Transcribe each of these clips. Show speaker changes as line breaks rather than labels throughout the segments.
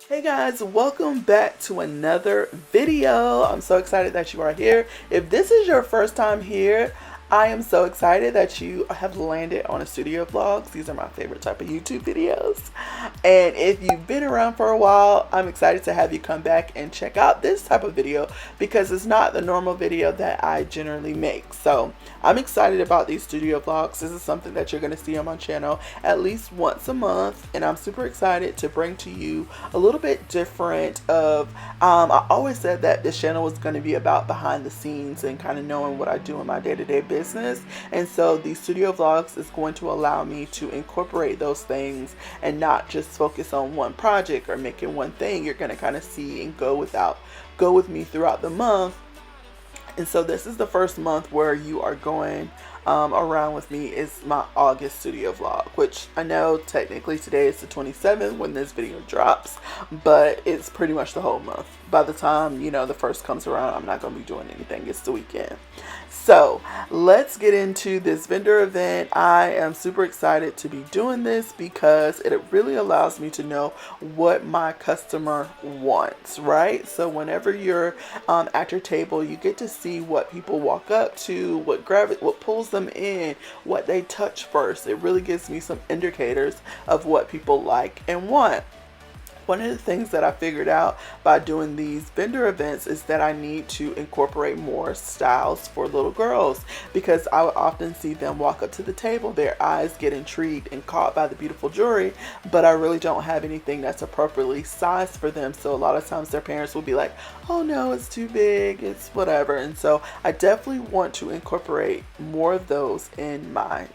Hey guys, welcome back to another video. I'm so excited that you are here. If this is your first time here, I am so excited that you have landed on a studio vlogs. These are my favorite type of YouTube videos. And if you've been around for a while, I'm excited to have you come back and check out this type of video because it's not the normal video that I generally make. So I'm excited about these studio vlogs. This is something that you're going to see on my channel at least once a month, and I'm super excited to bring to you a little bit different of I always said that this channel was going to be about behind the scenes and kind of knowing what I do in my day-to-day business. And so these studio vlogs is going to allow me to incorporate those things and not just focus on one project or making one thing. You're going to kind of see and go with me throughout the month. And so this is the first month where you are going around with me is my August studio vlog, which I know technically today is the 27th when this video drops, but it's pretty much the whole month. By the time, the first comes around, I'm not going to be doing anything. It's the weekend. So let's get into this vendor event. I am super excited to be doing this because it really allows me to know what my customer wants, right? So whenever you're at your table, you get to see what people walk up to, what pulls them in, what they touch first. It really gives me some indicators of what people like and want. One of the things that I figured out by doing these vendor events is that I need to incorporate more styles for little girls, because I would often see them walk up to the table, their eyes get intrigued and caught by the beautiful jewelry, but I really don't have anything that's appropriately sized for them. So a lot of times their parents will be like, oh no, it's too big, it's whatever. And so I definitely want to incorporate more of those in my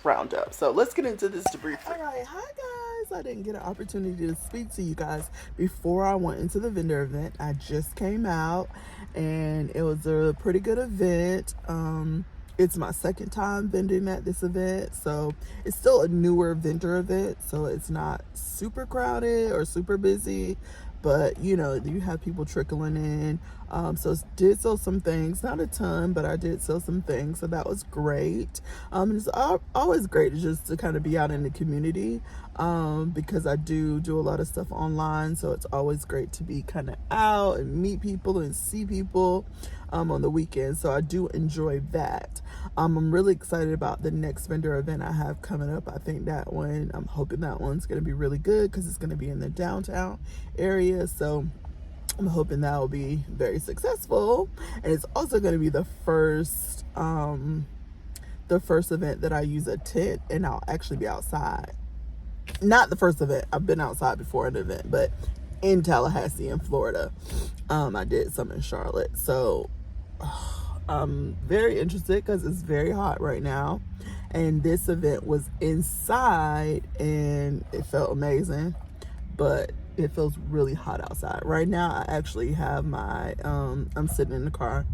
roundup. So let's get into this briefly. All right, hi guys. I didn't get an opportunity to speak to you guys before I went into the vendor event. I just came out and it was a pretty good event. It's my second time vending at this event, so it's still a newer vendor event, so it's not super crowded or super busy, but you have people trickling in. So did sell some things, not a ton, but I did sell some things, so that was great. And it's always great to kind of be out in the community, because I do a lot of stuff online, so it's always great to be kind of out and meet people and see people on the weekend. So I do enjoy that. I'm really excited about the next vendor event I have coming up. I think I'm hoping that one's going to be really good because it's going to be in the downtown area. So I'm hoping that will be very successful. And it's also going to be the first event that I use a tent and I'll actually be outside. Not the first event. I've been outside before an event, but in Tallahassee in Florida. I did some in Charlotte. So I'm very interested because it's very hot right now. And this event was inside and it felt amazing, but it feels really hot outside. Right now, I actually have my, I'm sitting in the car,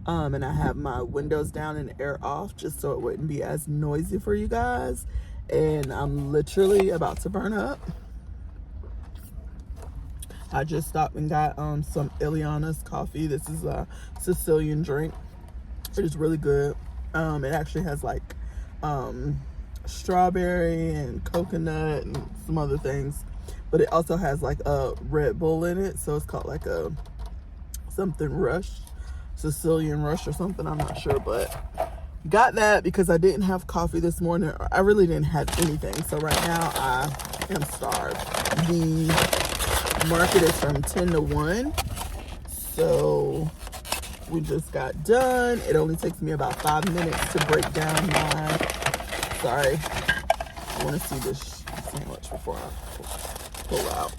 and I have my windows down and the air off just so it wouldn't be as noisy for you guys. And I'm literally about to burn up. I just stopped and got some Ileana's coffee. This is a Sicilian drink. It is really good. It actually has like strawberry and coconut and some other things, but it also has like a Red Bull in it, so it's called like a something rush, Sicilian rush or something, I'm not sure. But got that because I didn't have coffee this morning. I really didn't have anything, so right now I am starved. The market is from 10 to 1, so we just got done. It only takes me about 5 minutes to break down my, sorry, I want to see this sandwich before I pull out.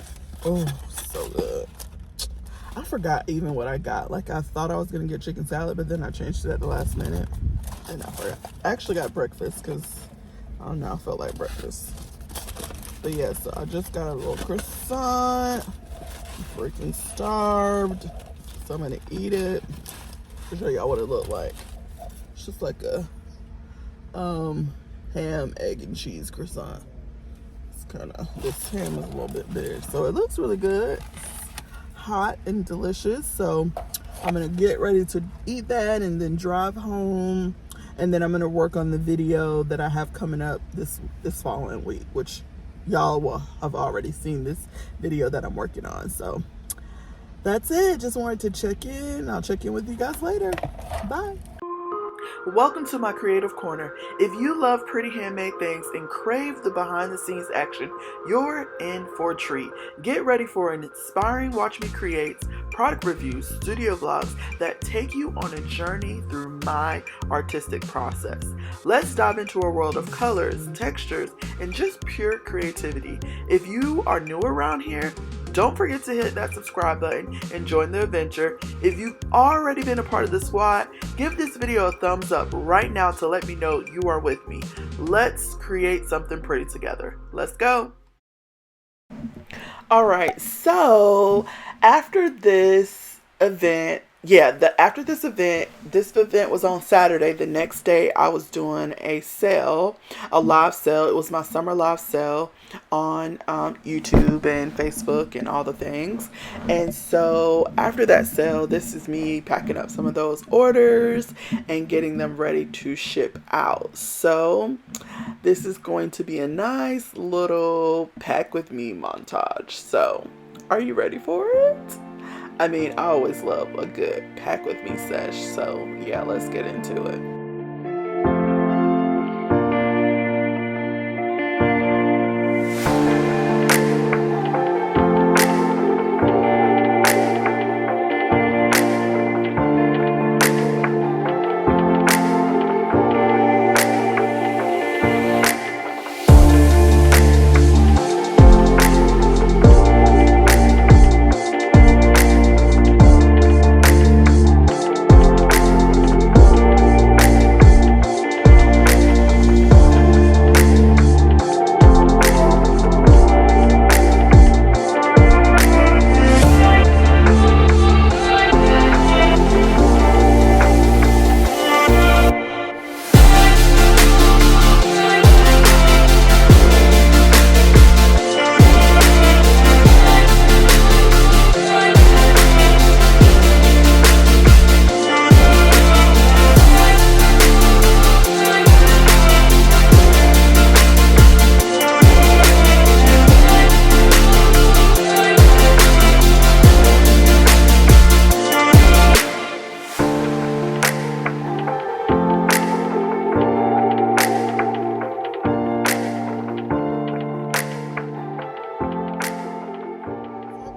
Oh, so good. I forgot even what I got. Like, I thought I was going to get chicken salad, but then I changed it at the last minute. And I forgot. I actually got breakfast because, I don't know, I felt like breakfast. But yeah, so I just got a little croissant. I'm freaking starved. So I'm going to eat it. To show y'all what it looked like. It's just like a ham, egg, and cheese croissant. It's kind of, this ham is a little bit big. So it looks really good. Hot and delicious. So I'm gonna get ready to eat that and then drive home, and then I'm gonna work on the video that I have coming up this following week, which y'all will have already seen this video that I'm working on. So that's it. Just wanted to check in. I'll check in with you guys later. Bye. Welcome to my creative corner. If you love pretty handmade things and crave the behind the scenes action, you're in for a treat. Get ready for an inspiring Watch Me Creates, product reviews, studio vlogs that take you on a journey through my artistic process. Let's dive into a world of colors, textures, and just pure creativity. If you are new around here, don't forget to hit that subscribe button and join the adventure. If you've already been a part of the squad, give this video a thumbs up right now to let me know you are with me. Let's create something pretty together. Let's go. All right, so after this event, this event was on Saturday. The next day I was doing a sale, a live sale. It was my summer live sale on YouTube and Facebook and all the things. And so after that sale, this is me packing up some of those orders and getting them ready to ship out. So this is going to be a nice little pack with me montage. So are you ready for it? I mean, I always love a good pack with me sesh, so yeah, let's get into it.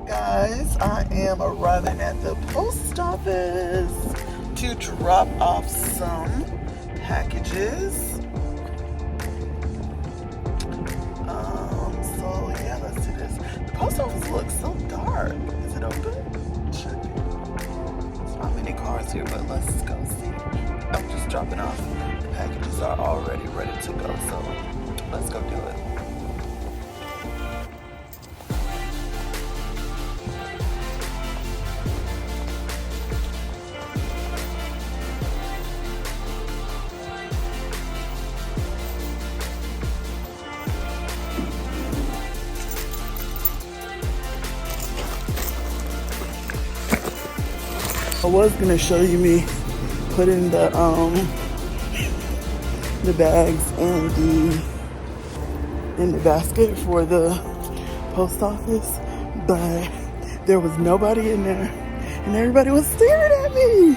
Guys, I am arriving at the post office to drop off some packages. So yeah, let's do this. The post office looks so dark. Is it open? Should be. There's not many cars here, but let's go see. I'm just dropping off. The packages are already ready to go, so let's go do it. I was gonna show you me putting the bags in the basket for the post office, but there was nobody in there and everybody was staring at me.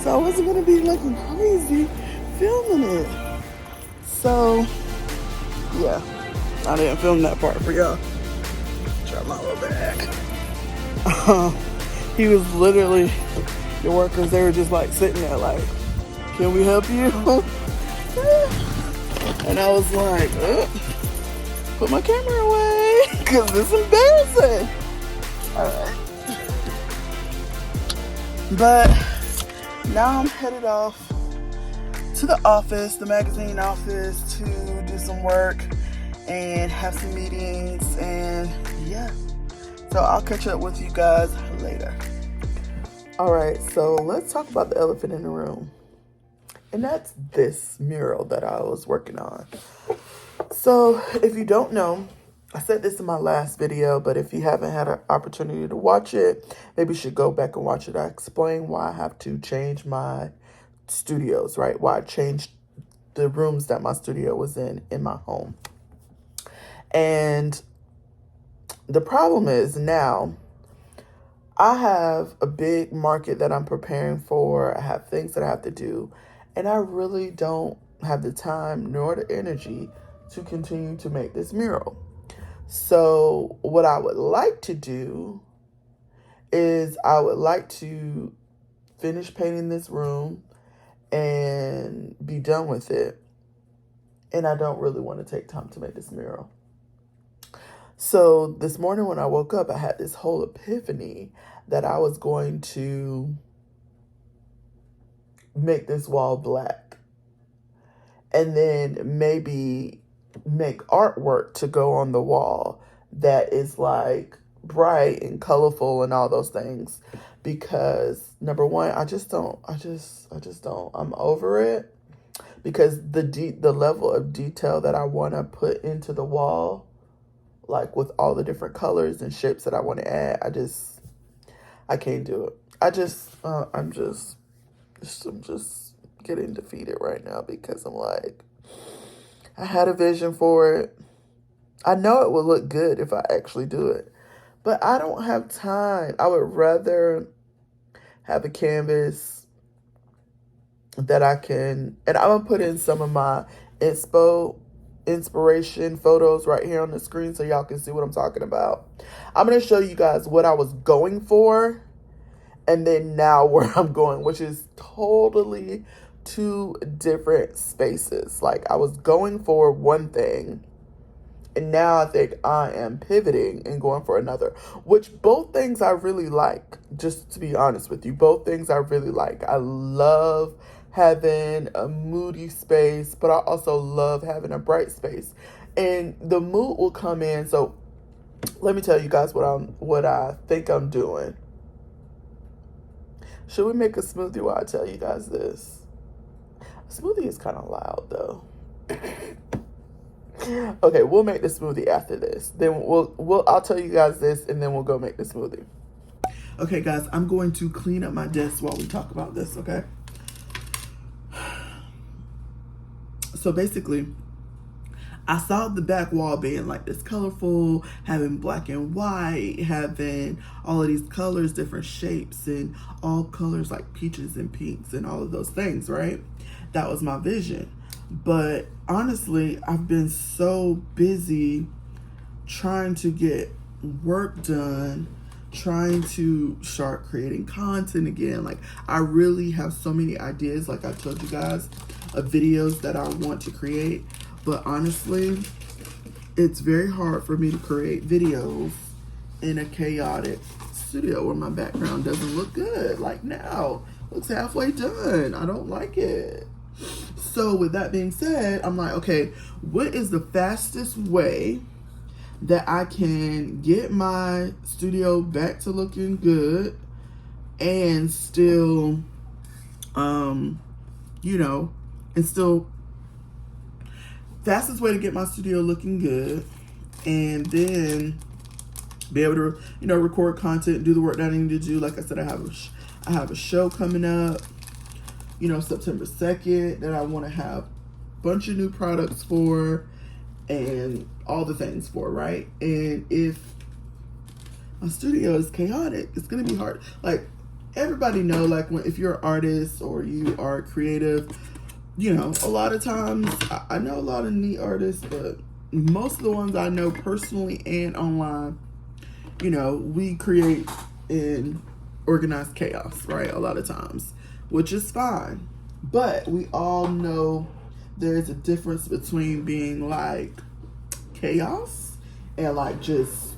So I wasn't gonna be looking crazy filming it. So yeah, I didn't film that part for y'all. Drop my little bag. He was literally, the workers, they were just like sitting there like, can we help you? And I was like, put my camera away, because this is embarrassing. All right. But now I'm headed off to the office, the magazine office, to do some work and have some meetings, and yeah. So I'll catch up with you guys later. All right, so let's talk about the elephant in the room. And that's this mural that I was working on. So if you don't know, I said this in my last video, but if you haven't had an opportunity to watch it, maybe you should go back and watch it. I explain why I have to change my studios, right? Why I changed the rooms that my studio was in my home. And the problem is now I have a big market that I'm preparing for. I have things that I have to do, and I really don't have the time nor the energy to continue to make this mural. So what I would like to do is I would like to finish painting this room and be done with it. And I don't really want to take time to make this mural. So this morning when I woke up, I had this whole epiphany that I was going to make this wall black. And then maybe make artwork to go on the wall that is like bright and colorful and all those things. Because number one, I just don't. I'm over it. Because the level of detail that I want to put into the wall, like with all the different colors and shapes that I want to add, I can't do it. I'm just getting defeated right now because I'm like, I had a vision for it. I know it will look good if I actually do it, but I don't have time. I would rather have a canvas that I can, and I'm gonna put in some of my inspiration photos right here on the screen so y'all can see what I'm talking about. I'm gonna show you guys what I was going for and then now where I'm going, which is totally two different spaces. Like I was going for one thing and now I think I am pivoting and going for another, which both things I really like, just to be honest with you. Both things I really like. I love having a moody space, but I also love having a bright space. And the mood will come in. So let me tell you guys what I think I'm doing. Should we make a smoothie while I tell you guys this? A smoothie is kind of loud though. Okay, we'll make the smoothie after this. Then I'll tell you guys this and then we'll go make the smoothie. Okay, guys, I'm going to clean up my desk while we talk about this, okay? So basically, I saw the back wall being like this colorful, having black and white, having all of these colors, different shapes, and all colors like peaches and pinks and all of those things, right? That was my vision. But honestly, I've been so busy trying to get work done, trying to start creating content again. Like I really have so many ideas, like I told you guys, of videos that I want to create. But honestly, it's very hard for me to create videos in a chaotic studio where my background doesn't look good. Like now, looks halfway done. I don't like it. So with that being said, I'm like, okay, what is the fastest way that I can get my studio back to looking good and still, fastest way to get my studio looking good and then be able to, record content, do the work that I need to do. Like I said, I have a show coming up, September 2nd that I want to have a bunch of new products for and all the things for, right? And if my studio is chaotic, it's going to be hard. Like everybody know, like if you're an artist or you are creative, a lot of times, I know a lot of neat artists, but most of the ones I know personally and online, we create in organized chaos, right? A lot of times, which is fine. But we all know there's a difference between being like chaos and like just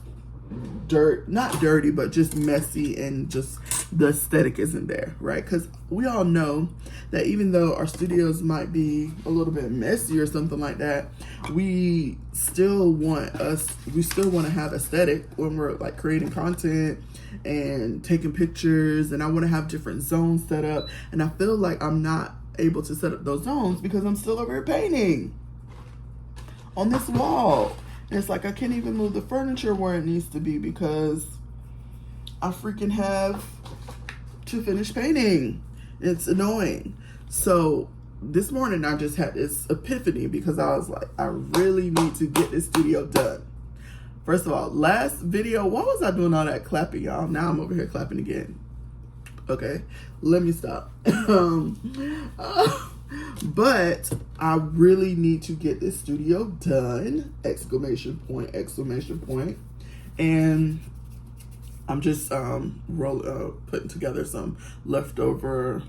not dirty, but just messy and just the aesthetic isn't there, right? Because we all know that even though our studios might be a little bit messy or something like that, we still want to have aesthetic when we're like creating content and taking pictures, and I want to have different zones set up, and I feel like I'm not able to set up those zones because I'm still over here painting on this wall. And it's like I can't even move the furniture where it needs to be because I freaking have to finish painting. It's annoying. So this morning I just had this epiphany because I was like, I really need to get this studio done. First of all, last video, why was I doing all that clapping, y'all? Now I'm over here clapping again. Okay, let me stop. But I really need to get this studio done, exclamation point, exclamation point. And I'm just putting together some leftover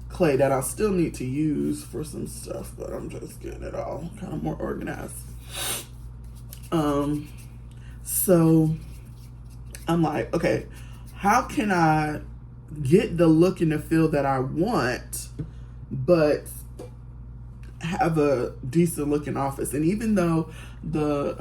clay that I still need to use for some stuff, but I'm just getting it all kind of more organized. So I'm like, okay, how can I get the look and the feel that I want, but have a decent looking office? And even though the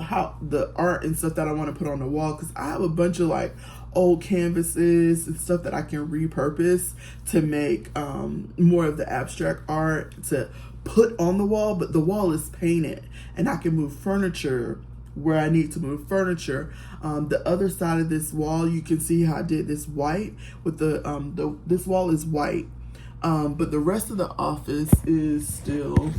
art and stuff that I want to put on the wall, because I have a bunch of like old canvases and stuff that I can repurpose to make more of the abstract art to put on the wall, but the wall is painted and I can move furniture where I need to move furniture. The other side of this wall, you can see how I did this white with this wall is white, but the rest of the office is still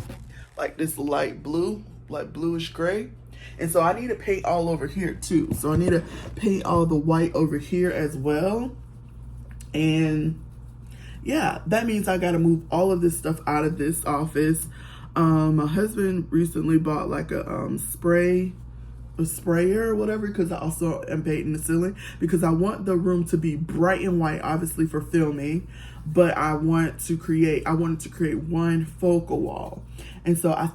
like this light blue, like bluish gray. And so I need to paint all over here too. So I need to paint all the white over here as well. And yeah, that means I got to move all of this stuff out of this office. My husband recently bought like a sprayer or whatever, because I also am painting the ceiling, because I want the room to be bright and white, obviously for filming, but I wanted to create one focal wall. And so I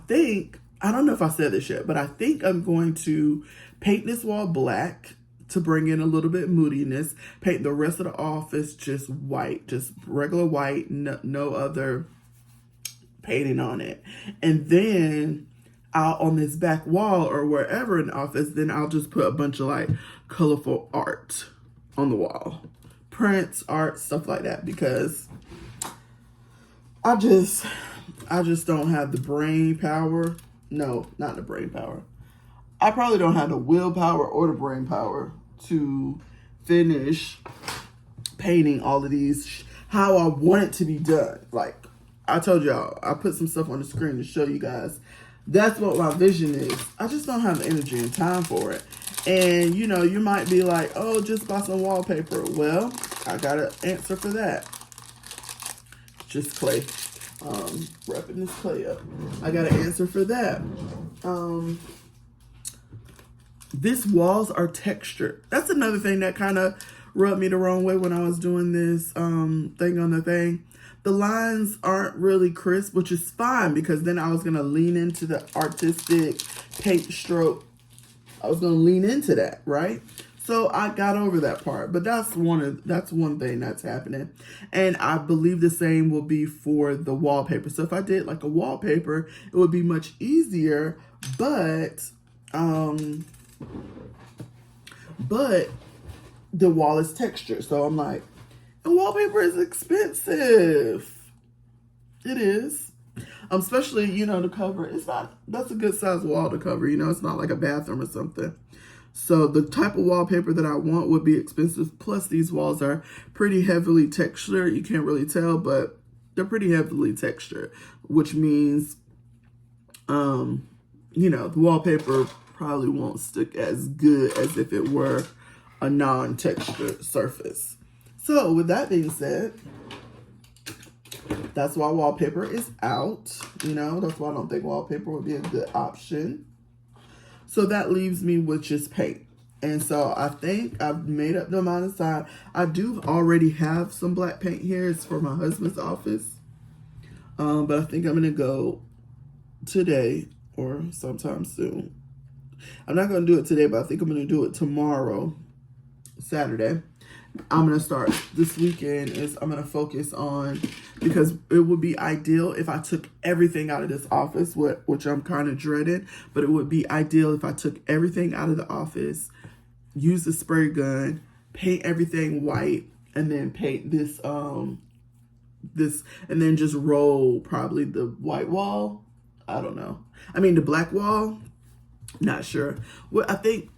don't know if I said this yet, but I think I'm going to paint this wall black to bring in a little bit of moodiness, paint the rest of the office just white, just regular white, no other painting on it. And then out on this back wall or wherever in the office, then I'll just put a bunch of like colorful art on the wall, prints, art, stuff like that, because I just don't have the brain power. No, not the brain power. I probably don't have the willpower or the brain power to finish painting all of these how I want it to be done. Like I told y'all, I put some stuff on the screen to show you guys. That's what my vision is. I just don't have the energy and time for it. And you know, you might be like, oh, just buy some wallpaper. Well, I got an answer for that. Just clay. Wrapping this clay up. I got an answer for that. These walls are textured. That's another thing that kind of rubbed me the wrong way when I was doing this thing on the thing. The lines aren't really crisp, which is fine, because then I was going to lean into the artistic paint stroke. I was going to lean into that, right? So I got over that part, but that's one thing that's happening. And I believe the same will be for the wallpaper. So if I did like a wallpaper, it would be much easier, but the wall is textured. So I'm like, the wallpaper is expensive. It is. Especially, you know, the cover. That's a good size wall to cover. You know, it's not like a bathroom or something. So the type of wallpaper that I want would be expensive. Plus these walls are pretty heavily textured. You can't really tell, but they're pretty heavily textured, which means, you know, the wallpaper probably won't stick as good as if it were a non-textured surface. So with that being said, that's why wallpaper is out. You know, that's why I don't think wallpaper would be a good option. So that leaves me with just paint. And so I think I've made up the amount of time. I do already have some black paint here. It's for my husband's office. But I think I'm going to go today or sometime soon. I'm not going to do it today, but I think I'm going to do it tomorrow, Saturday. I'm going to start this weekend I'm going to focus on, because it would be ideal if I took everything out of this office, which I'm kind of dreading, but it would be ideal if I took everything out of the office, use the spray gun, paint everything white, and then paint this, and then just roll probably the white wall. I don't know. I mean, the black wall, not sure. Well, I think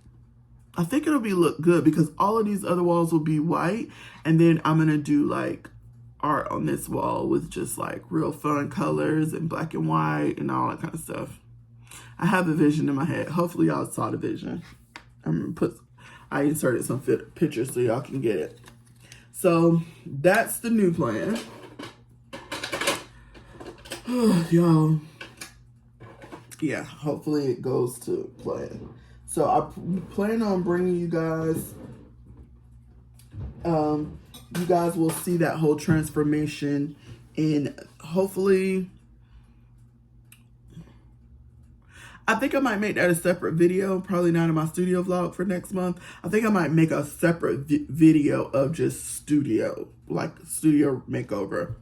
it'll look good, because all of these other walls will be white, and then I'm gonna do like art on this wall with just like real fun colors and black and white and all that kind of stuff. I have a vision in my head. Hopefully y'all saw the vision. I inserted some pictures so y'all can get it. So that's the new plan. Y'all, yeah, hopefully it goes to plan. So I plan on bringing you guys, you guys will see that whole transformation in, hopefully, I think I might make that a separate video, probably not in my studio vlog for next month. I think I might make a separate video of just studio makeover.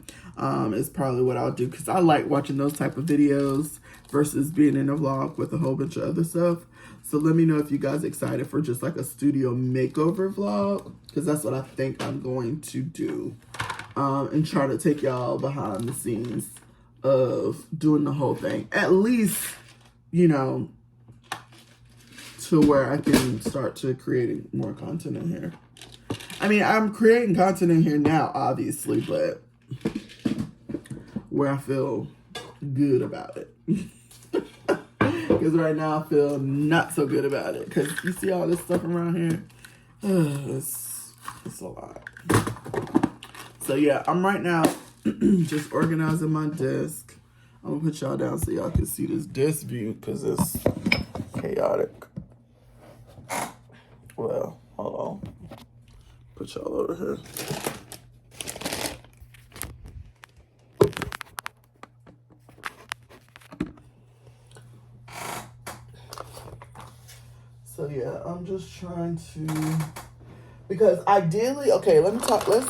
Is probably what I'll do, because I like watching those type of videos versus being in a vlog with a whole bunch of other stuff. So let me know if you guys are excited for just like a studio makeover vlog, because that's what I think I'm going to do. And try to take y'all behind the scenes of doing the whole thing. At least, you know, to where I can start to creating more content in here. I mean, I'm creating content in here now, obviously, but where I feel good about it. Because right now I feel not so good about it. Because you see all this stuff around here? It's a lot. So yeah, I'm right now just organizing my desk. I'm going to put y'all down so y'all can see this desk view because it's chaotic. Well, hold on. Put y'all over here. So yeah, I'm just trying to, because ideally, okay, let's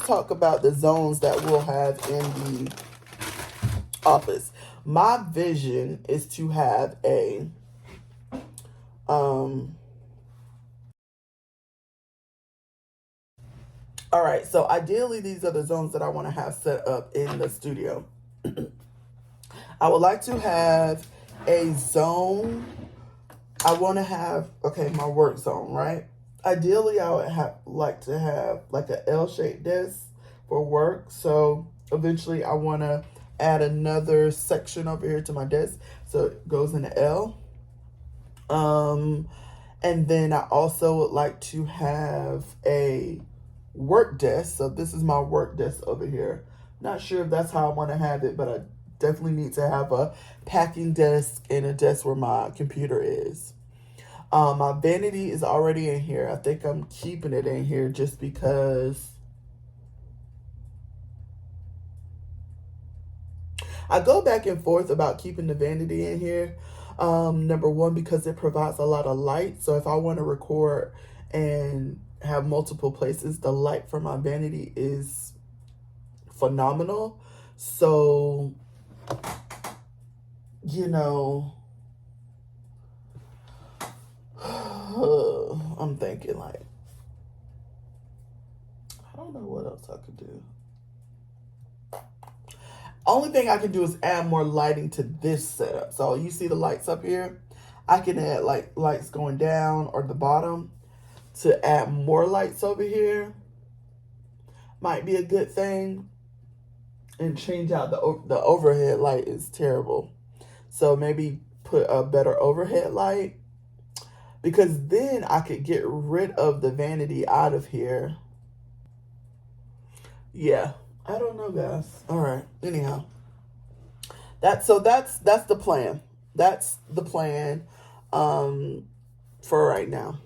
talk about the zones that we'll have in the office. My vision is to have a all right, so ideally these are the zones that I want to have set up in the studio. I would like to have a zone. I want to have, okay, my work zone, right? Ideally, I would like to have like an L-shaped desk for work. So eventually I want to add another section over here to my desk. So it goes in an L. And then I also would like to have a work desk. So this is my work desk over here. Not sure if that's how I want to have it, but I definitely need to have a packing desk and a desk where my computer is. My vanity is already in here. I think I'm keeping it in here just because I go back and forth about keeping the vanity in here. Number one, because it provides a lot of light. So if I want to record and have multiple places, the light from my vanity is phenomenal. So, you know, I'm thinking like, I don't know what else I could do. Only thing I can do is add more lighting to this setup. So you see the lights up here? I can add like lights going down or the bottom to add more lights over here. Might be a good thing. And change out the overhead light is terrible. So maybe put a better overhead light. Because then I could get rid of the vanity out of here. Yeah, I don't know, guys. All right. Anyhow, that's the plan. That's the plan for right now.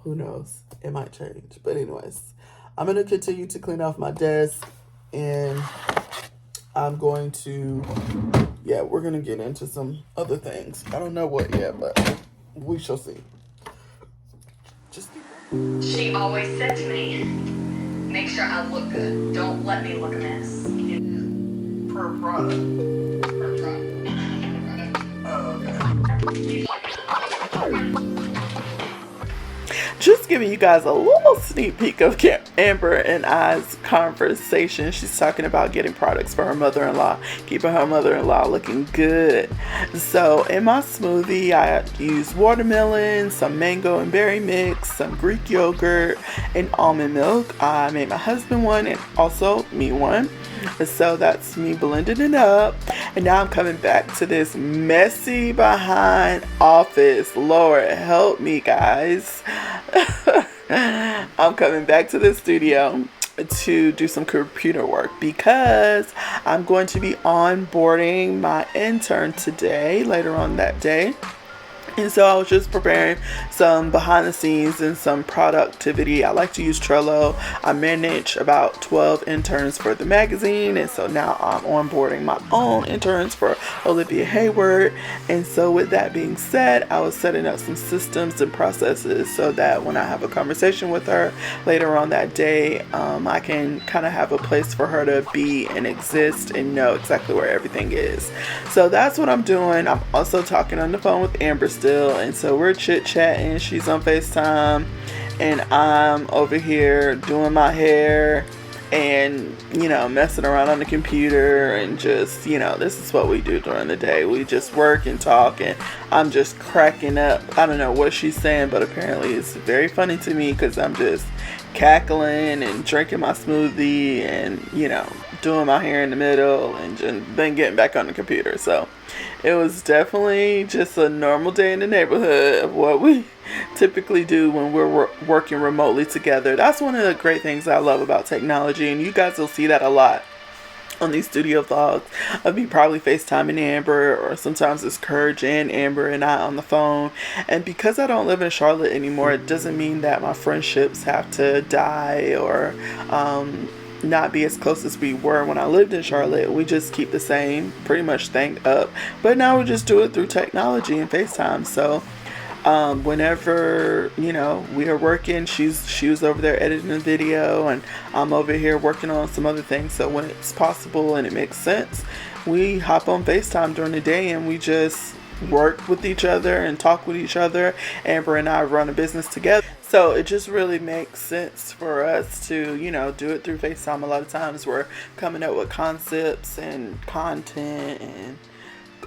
Who knows? It might change. But anyways, I'm going to continue to clean off my desk. And I'm going to, yeah, we're going to get into some other things. I don't know what yet, but we shall see.
She always said to me, make sure I look good. Don't let me look a mess.
Per product. Per product. Oh, okay. just giving you guys a little sneak peek of Amber and I's conversation. She's talking about getting products for her mother-in-law, keeping her mother-in-law looking good. So in my smoothie, I use watermelon, some mango and berry mix, some Greek yogurt, and almond milk. I made my husband one and also me one. So that's me blending it up. And now I'm coming back to this messy behind office. Lord help me, guys. I'm coming back to the studio to do some computer work because I'm going to be onboarding my intern today, later on that day. And so I was just preparing some behind the scenes and some productivity. I like to use Trello. I manage about 12 interns for the magazine. And so now I'm onboarding my own interns for Olivia Hayward. And so with that being said, I was setting up some systems and processes so that when I have a conversation with her later on that day, I can kind of have a place for her to be and exist and know exactly where everything is. So that's what I'm doing. I'm also talking on the phone with Amber still, and so we're chit-chatting. She's on FaceTime and I'm over here doing my hair and, you know, messing around on the computer and just, you know, this is what we do during the day. We just work and talk, and I'm just cracking up. I don't know what she's saying, but apparently it's very funny to me because I'm just cackling and drinking my smoothie and, you know, doing my hair in the middle and then getting back on the computer. So it was definitely just a normal day in the neighborhood of what we typically do when we're working remotely together. That's one of the great things I love about technology, and you guys will see that a lot on these studio vlogs of me probably FaceTiming Amber, or sometimes it's Courage and Amber and I on the phone. And because I don't live in Charlotte anymore, it doesn't mean that my friendships have to die or not be as close as we were when I lived in Charlotte. We just keep the same pretty much thing up, but now we just do it through technology and FaceTime. So whenever, you know, we are working, she was over there editing the video and I'm over here working on some other things. So when it's possible and it makes sense, we hop on FaceTime during the day and we just work with each other and talk with each other. Amber and I run a business together, so it just really makes sense for us to, you know, do it through FaceTime. A lot of times we're coming up with concepts and content and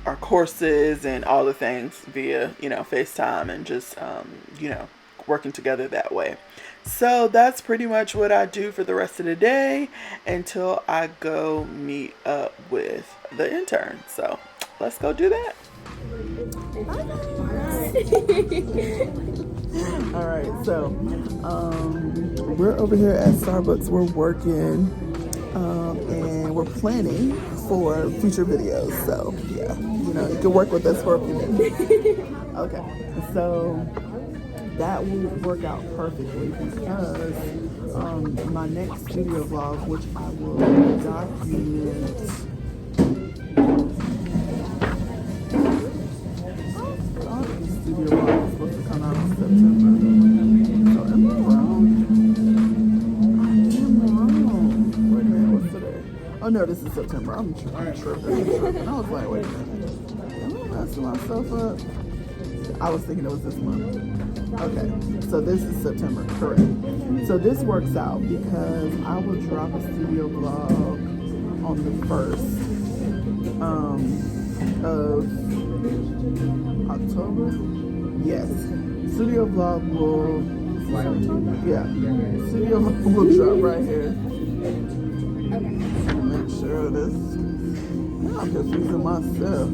our courses and all the things via, you know, FaceTime and just, you know, working together that way. So that's pretty much what I do for the rest of the day until I go meet up with the intern. So let's go do that. All right, so we're over here at Starbucks. We're working and we're planning for future videos. So yeah, you know, you can work with us for a few minutes. Okay, so that will work out perfectly because my next studio vlog, which I will document. Studio vlog is supposed to come out in September. So am I wrong? Wait a minute, what's today? Oh no, this is September. I'm tripping. I was like, wait a minute. Am I messing myself up? I was thinking it was this month. Okay, so this is September, correct. So this works out because I will drop a studio vlog on the 1st of October. Yes, studio vlog will, yeah, studio vlog will drop right here. Make sure this, I'm just using myself.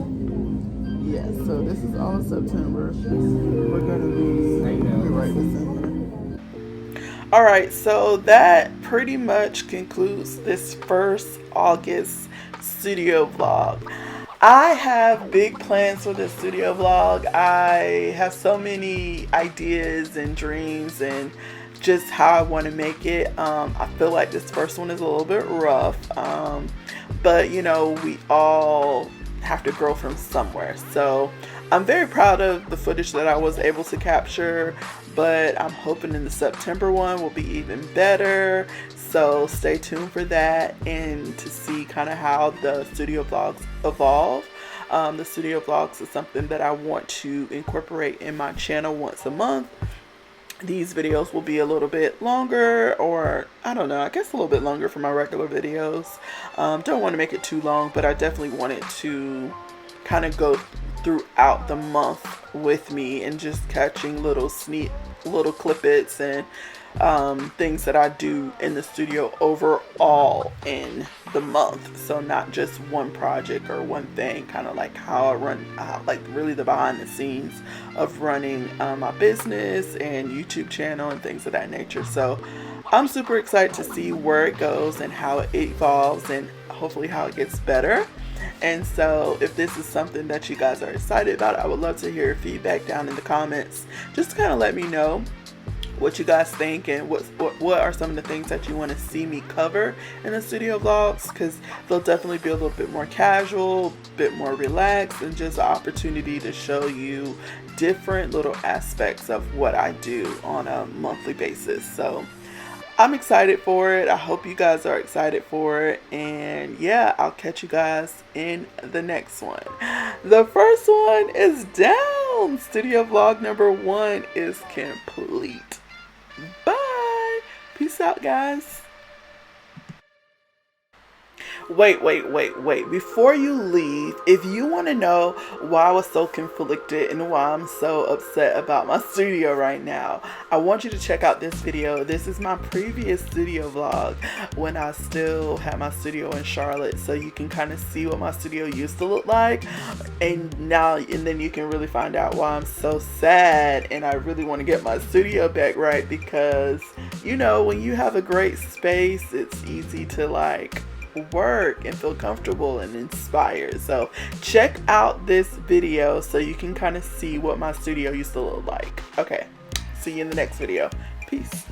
Yeah, so this is all September. We're gonna be, let me write this in here. Alright, so that pretty much concludes this first August studio vlog. I have big plans for this studio vlog. I have so many ideas and dreams and just how I want to make it. I feel like this first one is a little bit rough, but you know, we all have to grow from somewhere. So I'm very proud of the footage that I was able to capture, but I'm hoping in the September one will be even better. So stay tuned for that and to see kind of how the studio vlogs evolve. The studio vlogs is something that I want to incorporate in my channel once a month. these videos will be a little bit longer, or I don't know, I guess a little bit longer for my regular videos. Don't want to make it too long, but I definitely wanted to kind of go throughout the month with me and just catching little clippets and things that I do in the studio overall in the month. So not just one project or one thing, kind of like how I run, like really the behind the scenes of running my business and YouTube channel and things of that nature. So I'm super excited to see where it goes and how it evolves, and hopefully how it gets better. And so if this is something that you guys are excited about, I would love to hear your feedback down in the comments. Just to kind of let me know what you guys think and what are some of the things that you want to see me cover in the studio vlogs, because they'll definitely be a little bit more casual, a bit more relaxed, and just an opportunity to show you different little aspects of what I do on a monthly basis. So I'm excited for it. I hope you guys are excited for it. And yeah, I'll catch you guys in the next one. The first one is down. Studio vlog number 1 is complete. Bye. Peace out, guys. Wait. Before you leave, if you want to know why I was so conflicted and why I'm so upset about my studio right now, I want you to check out this video. This is my previous studio vlog when I still had my studio in Charlotte, so you can kind of see what my studio used to look like, and then you can really find out why I'm so sad and I really want to get my studio back right, because you know, when you have a great space, it's easy to like work and feel comfortable and inspired. So check out this video so you can kind of see what my studio used to look like. Okay, see you in the next video. Peace.